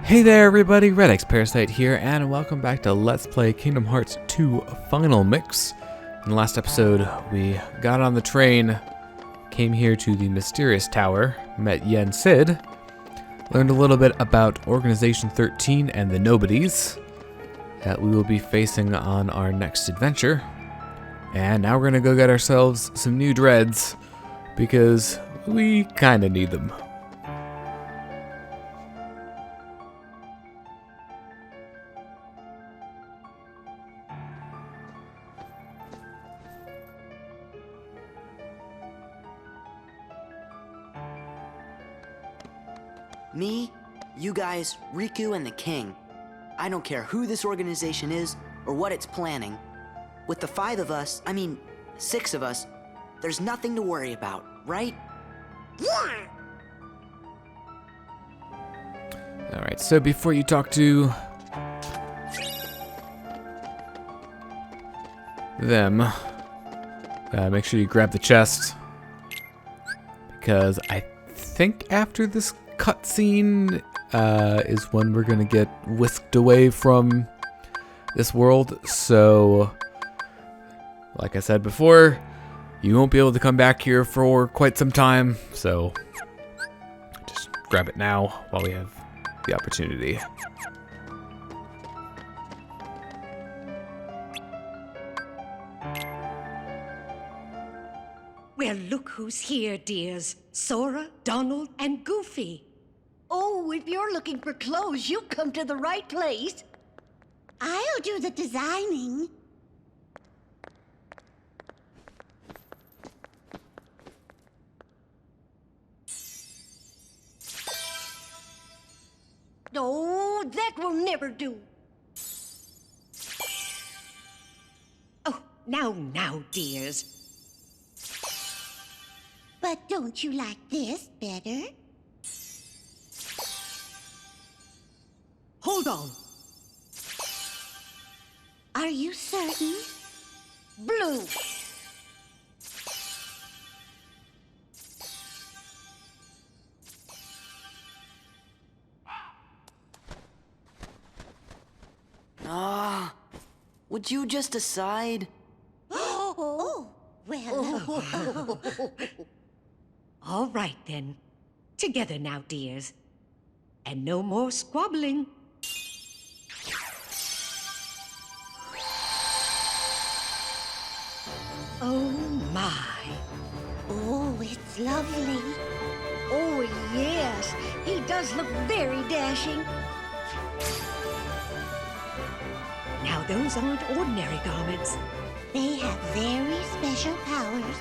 Hey there everybody, Red Parasite here, and welcome back to Let's Play Kingdom Hearts 2 Final Mix. In the last episode, we got on the train, came here to the mysterious tower, met Yen Sid, learned a little bit about Organization 13 and the Nobodies that we will be facing on our next adventure. And now we're gonna go get ourselves some new dreads, because we kinda need them. Me, you guys, Riku, and the King. I don't care who this organization is or what it's planning. With the 5 of us, 6 of us, there's nothing to worry about, right? Alright, so before you talk to them, make sure you grab the chest, because I think after this cutscene is when we're gonna get whisked away from this world. So, like I said before, you won't be able to come back here for quite some time, so just grab it now while we have the opportunity. Well, look who's here, dears. Sora, Donald, and Goofy. Oh, if you're looking for clothes, you've come to the right place. I'll do the designing. Oh, that will never do. Oh, now, dears. But don't you like this better? Hold on. Are you certain? Blue. Would you just decide? Oh, well. All right, then. Together now, dears. And no more squabbling. Oh, my. Oh, it's lovely. Oh, yes. He does look very dashing. Now, those aren't ordinary garments. They have very special powers.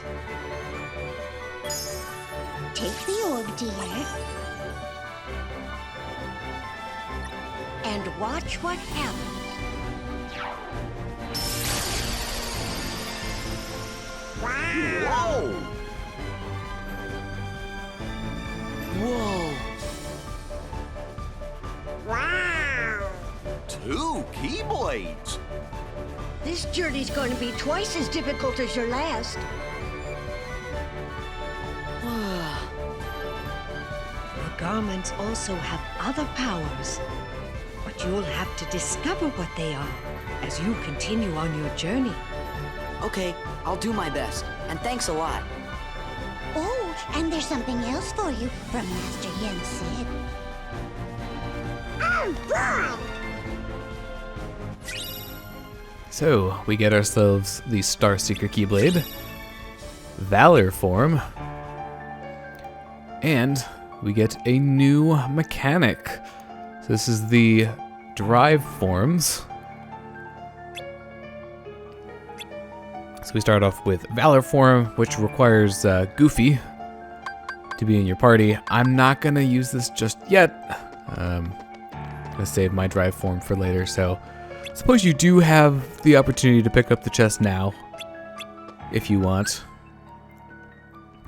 Take the orb, dear. And watch what happens. Whoa! Whoa! Wow! 2 Keyblades! This journey's going to be twice as difficult as your last. Your garments also have other powers. But you'll have to discover what they are as you continue on your journey. Okay, I'll do my best. And thanks a lot. Oh, and there's something else for you from Master Yen Sid. Oh, boy! So, we get ourselves the Star Seeker Keyblade, Valor form, and we get a new mechanic. So this is the drive forms. So we start off with Valor form, which requires Goofy to be in your party. I'm not gonna use this just yet. I'm gonna save my drive form for later, so suppose you do have the opportunity to pick up the chest now, if you want.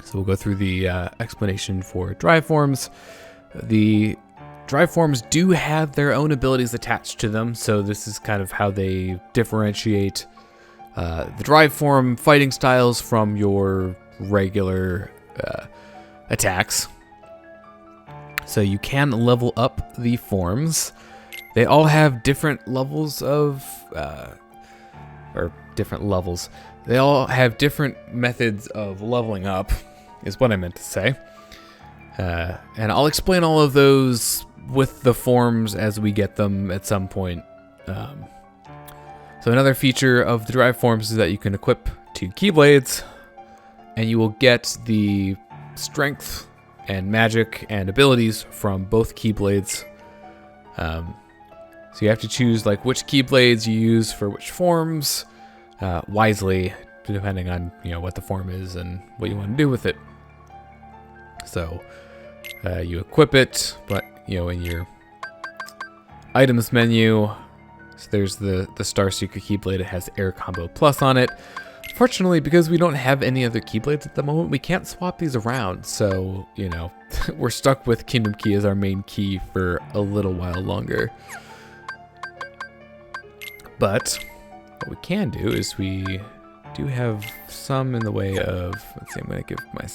So we'll go through the explanation for drive forms. The drive forms do have their own abilities attached to them, so this is kind of how they differentiate the drive form fighting styles from your regular attacks. So you can level up the forms. They all have different levels of, or different levels. They all have different methods of leveling up, is what I meant to say. And I'll explain all of those with the forms as we get them at some point. So another feature of the drive forms is that you can equip 2 Keyblades, and you will get the strength and magic and abilities from both Keyblades. So you have to choose like which Keyblades you use for which forms wisely, depending on what the form is and what you want to do with it. So you equip it, but in your items menu, so there's the Star Seeker Keyblade. It has Air Combo Plus on it. Fortunately, because we don't have any other Keyblades at the moment, we can't swap these around. So we're stuck with Kingdom Key as our main key for a little while longer. But what we can do is we do have some in the way of, let's see, I'm going to give my,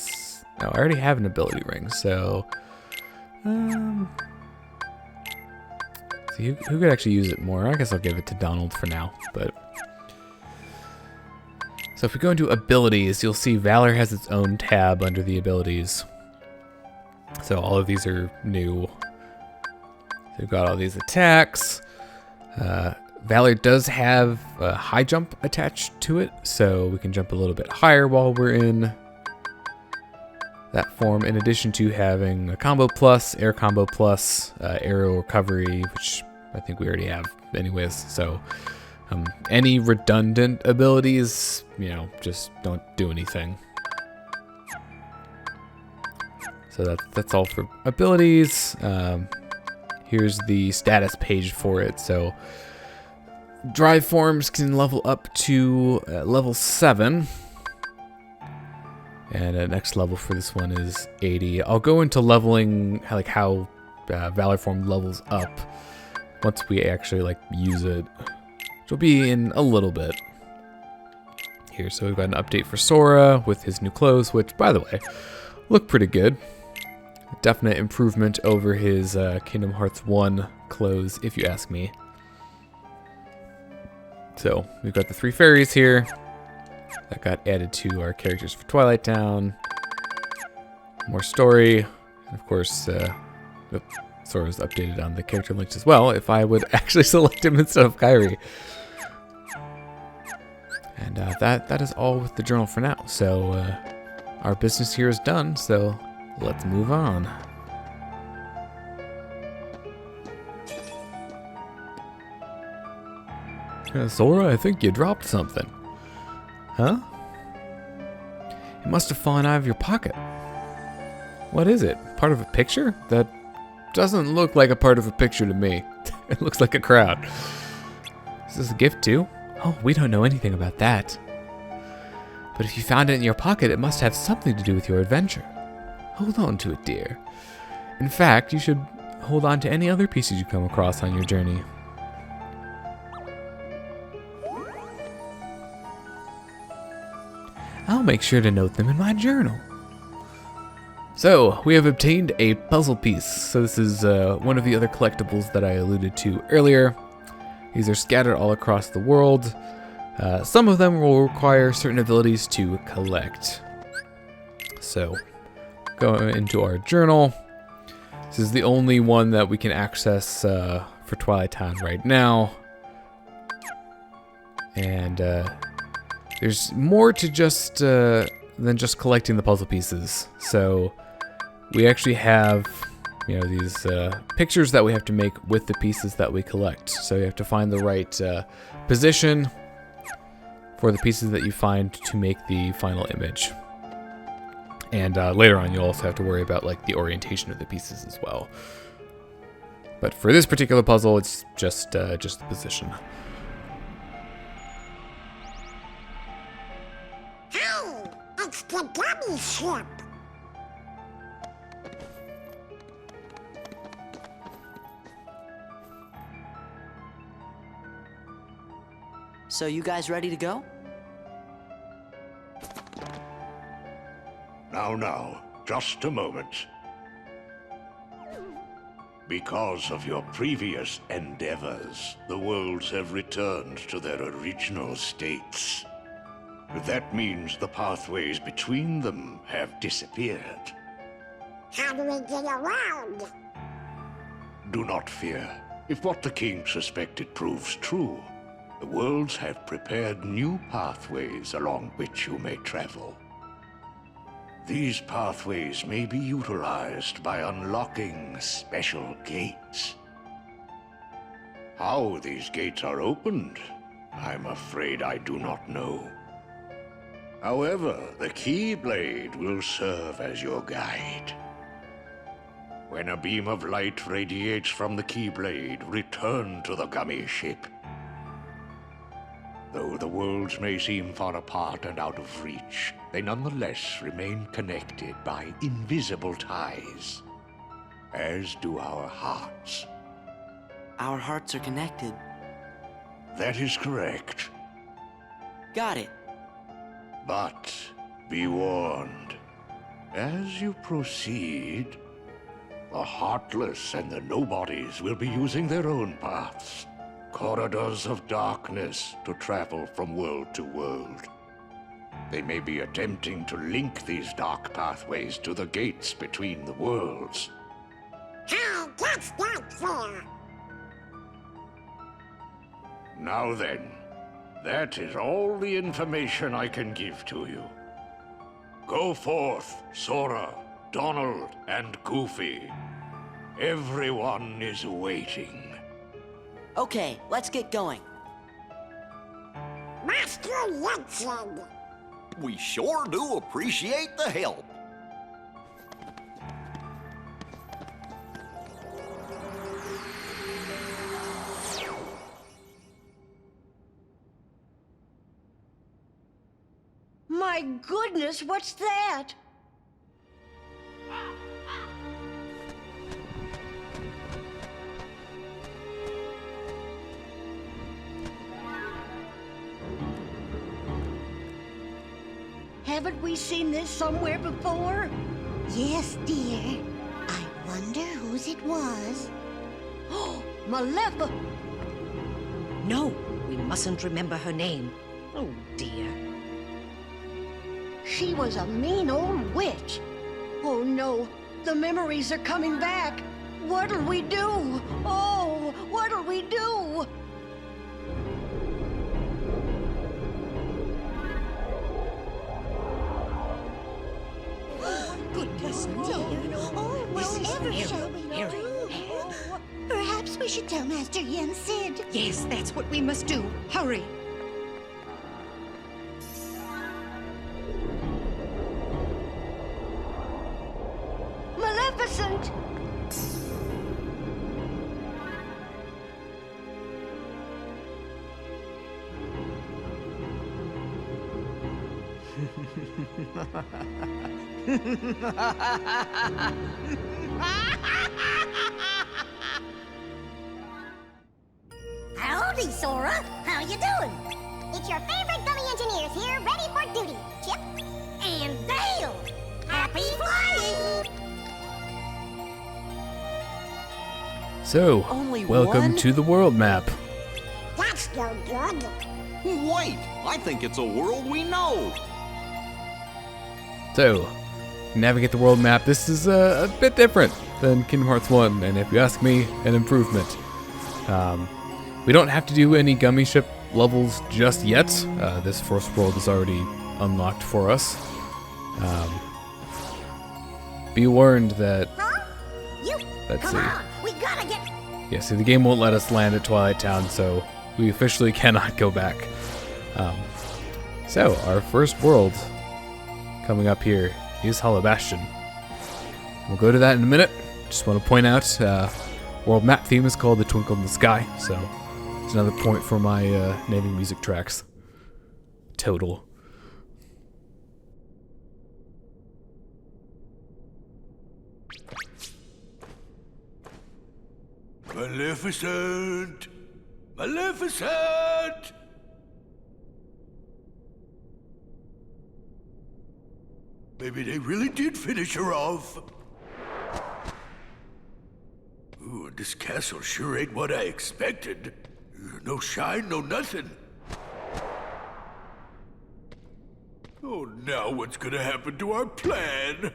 I already have an ability ring, so, see, who could actually use it more? I guess I'll give it to Donald for now, but, so if we go into abilities, you'll see Valor has its own tab under the abilities. So all of these are new. So we've got all these attacks. Valor does have a high jump attached to it, so we can jump a little bit higher while we're in that form, in addition to having a Combo Plus, Air Combo Plus, Aerial Recovery, which I think we already have anyways, so any redundant abilities, just don't do anything. So that's all for abilities. Here's the status page for it, so drive forms can level up to level 7. And the next level for this one is 80. I'll go into leveling, like how Valor form levels up once we actually use it, which will be in a little bit. Here, so we've got an update for Sora with his new clothes, which, by the way, look pretty good. Definite improvement over his Kingdom Hearts 1 clothes, if you ask me. So we've got the 3 fairies here that got added to our characters for Twilight Town. More story, and of course, Sora's updated on the character links as well. If I would actually select him instead of Kairi, and that is all with the journal for now. So our business here is done. So let's move on. Sora, I think you dropped something. Huh? It must have fallen out of your pocket. What is it? Part of a picture? That doesn't look like a part of a picture to me. It looks like a crowd. Is this a gift too? Oh, we don't know anything about that. But if you found it in your pocket, it must have something to do with your adventure. Hold on to it, dear. In fact, you should hold on to any other pieces you come across on your journey. I'll make sure to note them in my journal. So, we have obtained a puzzle piece. So this is one of the other collectibles that I alluded to earlier. These are scattered all across the world. Some of them will require certain abilities to collect. So, go into our journal. This is the only one that we can access for Twilight Town right now. And there's more to just than just collecting the puzzle pieces. So we actually have, these pictures that we have to make with the pieces that we collect. So you have to find the right position for the pieces that you find to make the final image. And later on, you'll also have to worry about the orientation of the pieces as well. But for this particular puzzle, it's just the position. Hi, it's the Gummi Ship. So you guys ready to go? Now, just a moment. Because of your previous endeavors, the worlds have returned to their original states. That means the pathways between them have disappeared. How do we get around? Do not fear. If what the king suspected proves true, the worlds have prepared new pathways along which you may travel. These pathways may be utilized by unlocking special gates. How these gates are opened, I'm afraid I do not know. However, the Keyblade will serve as your guide. When a beam of light radiates from the Keyblade, return to the Gummi Ship. Though the worlds may seem far apart and out of reach, they nonetheless remain connected by invisible ties, as do our hearts. Our hearts are connected. That is correct. Got it. But be warned, as you proceed, the heartless and the nobodies will be using their own paths, corridors of darkness, to travel from world to world. They may be attempting to link these dark pathways to the gates between the worlds. Hey, that's not fair. Now then, that is all the information I can give to you. Go forth, Sora, Donald, and Goofy. Everyone is waiting. Okay, let's get going. Master Jensen. We sure do appreciate the help. My goodness, what's that? Haven't we seen this somewhere before? Yes, dear. I wonder whose it was. Oh, Maleficent! No, we mustn't remember her name. Oh, dear. She was a mean old witch. Oh no, the memories are coming back. What'll we do? Oh, what'll we do? Goodness me. Oh, This is whatever very, shall we very do? Perhaps we should tell Master Yen Sid. Yes, that's what we must do. Hurry. Maleficent! Howdy, Sora. How you doing? It's your favorite gummy engineers here, ready for duty. Chip and Dale. Happy flying! So, Only welcome one? to the world map. That's no good. Wait, I think it's a world we know. So, navigate the world map. This is a bit different than Kingdom Hearts 1, and if you ask me, an improvement. We don't have to do any Gummi Ship levels just yet. This first world is already unlocked for us. Be warned that... Huh? You? Let's Come see. on, we gotta get. Yeah, see, the game won't let us land at Twilight Town, so we officially cannot go back. So, our first world coming up here is Hollow Bastion. We'll go to that in a minute. Just want to point out, world map theme is called The Twinkle in the Sky, so it's another point for my naming music tracks. Total. Maleficent! Maleficent! Maybe they really did finish her off. Ooh, This castle sure ain't what I expected. No shine, no nothing. Oh, now what's gonna happen to our plan?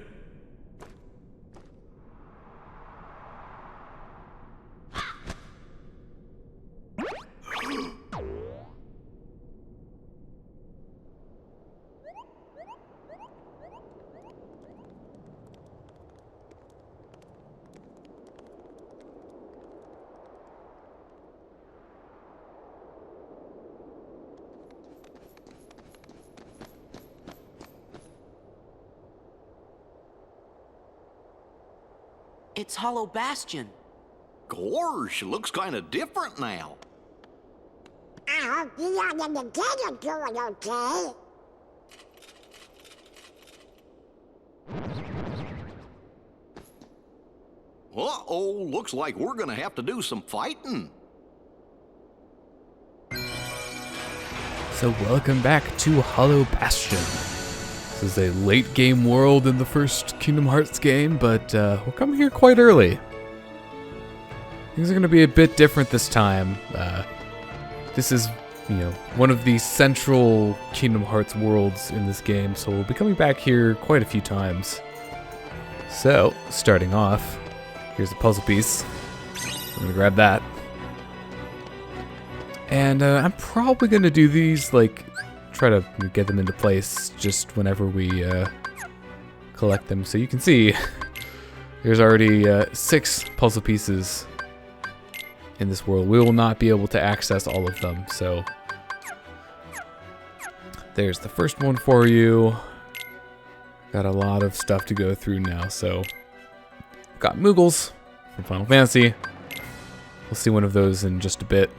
It's Hollow Bastion. Gorge, looks kind of different now. Okay. Uh-oh, looks like we're gonna have to do some fighting. So welcome back to Hollow Bastion. This is a late game world in the first Kingdom Hearts game, but we're coming here quite early. Things are going to be a bit different this time. This is, one of the central Kingdom Hearts worlds in this game, so we'll be coming back here quite a few times. So, starting off, here's a puzzle piece. I'm going to grab that. And I'm probably going to do these, try to get them into place just whenever we collect them. So you can see, there's already 6 puzzle pieces in this world. We will not be able to access all of them, so there's the first one for you. Got a lot of stuff to go through now, so got Moogles from Final Fantasy. We'll see one of those in just a bit.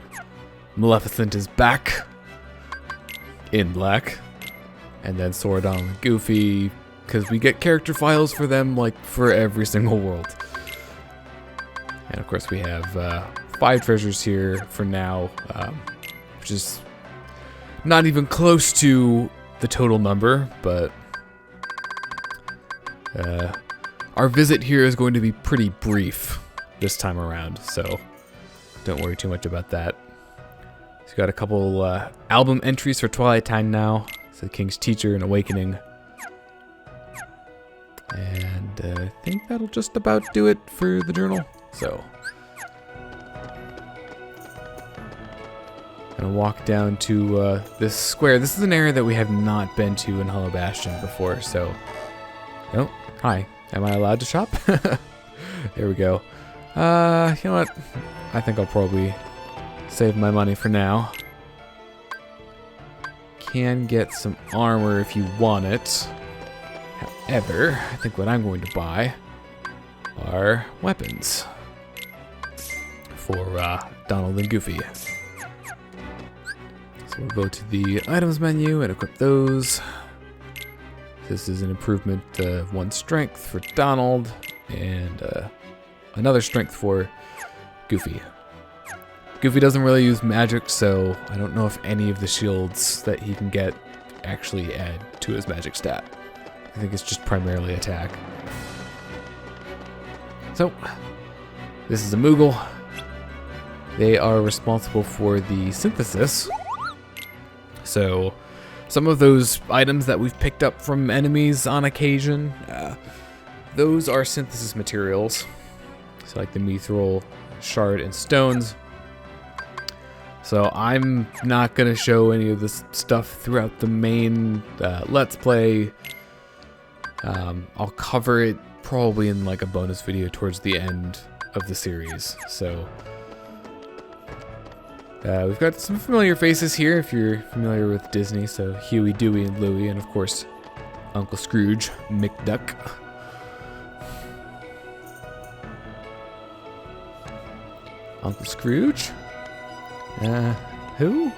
Maleficent is back in black, and then Sora, Donald, and Goofy, because we get character files for them for every single world. And of course we have 5 treasures here for now, which is not even close to the total number, but our visit here is going to be pretty brief this time around, so don't worry too much about that. So we got a couple album entries for Twilight Time now. So the King's Teacher and Awakening. And I think that'll just about do it for the journal. So gonna walk down to this square. This is an area that we have not been to in Hollow Bastion before, so... Oh, hi. Am I allowed to shop? There we go. You know what? I think I'll probably save my money for now. Can get some armor if you want it. However, I think what I'm going to buy are weapons for Donald and Goofy. So we'll go to the items menu and equip those. This is an improvement of 1 strength for Donald and another strength for Goofy. Goofy doesn't really use magic, so I don't know if any of the shields that he can get actually add to his magic stat. I think it's just primarily attack. So, this is a Moogle. They are responsible for the synthesis. So, some of those items that we've picked up from enemies on occasion, those are synthesis materials. So like the mithril, shard, and stones. So I'm not going to show any of this stuff throughout the main Let's Play. I'll cover it probably in a bonus video towards the end of the series. So we've got some familiar faces here if you're familiar with Disney. So Huey, Dewey, and Louie, and of course Uncle Scrooge, McDuck. Uncle Scrooge? Who?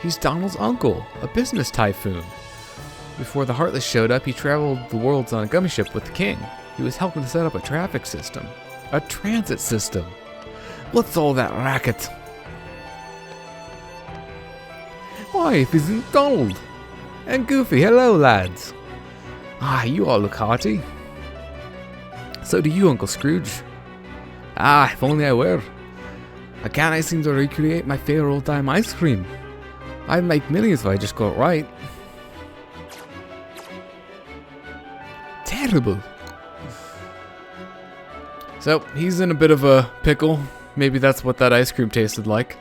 He's Donald's uncle, a business typhoon. Before the Heartless showed up, he traveled the worlds on a Gummi Ship with the king. He was helping to set up a traffic system. A transit system. What's all that racket? Why, if isn't Donald? And Goofy, hello lads. Ah, you all look hearty. So do you, Uncle Scrooge. Ah, if only I were. Again, I seem to recreate my favorite old-time ice cream. I'd make millions if I just got it right. Terrible. So, he's in a bit of a pickle. Maybe that's what that ice cream tasted like.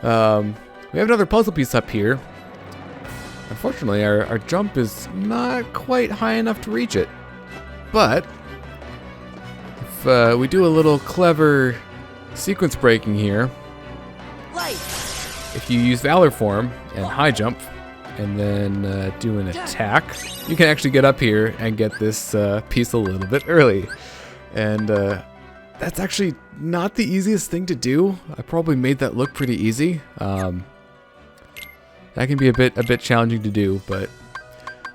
We have another puzzle piece up here. Unfortunately, our jump is not quite high enough to reach it. But, if we do a little clever sequence breaking here, if you use Valor Form and high jump, and then do an attack, you can actually get up here and get this piece a little bit early. And that's actually not the easiest thing to do. I probably made that look pretty easy. That can be a bit challenging to do, but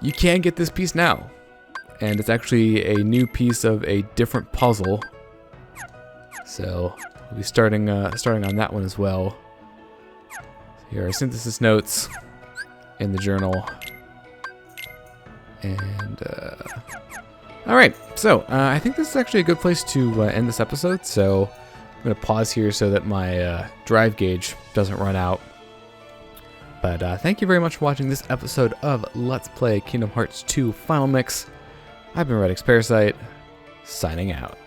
you can get this piece now. And it's actually a new piece of a different puzzle. So we'll be starting on that one as well. Here are synthesis notes in the journal. And alright, so I think this is actually a good place to end this episode. So I'm going to pause here so that my drive gauge doesn't run out. But thank you very much for watching this episode of Let's Play Kingdom Hearts 2 Final Mix. I've been Redix Parasite, signing out.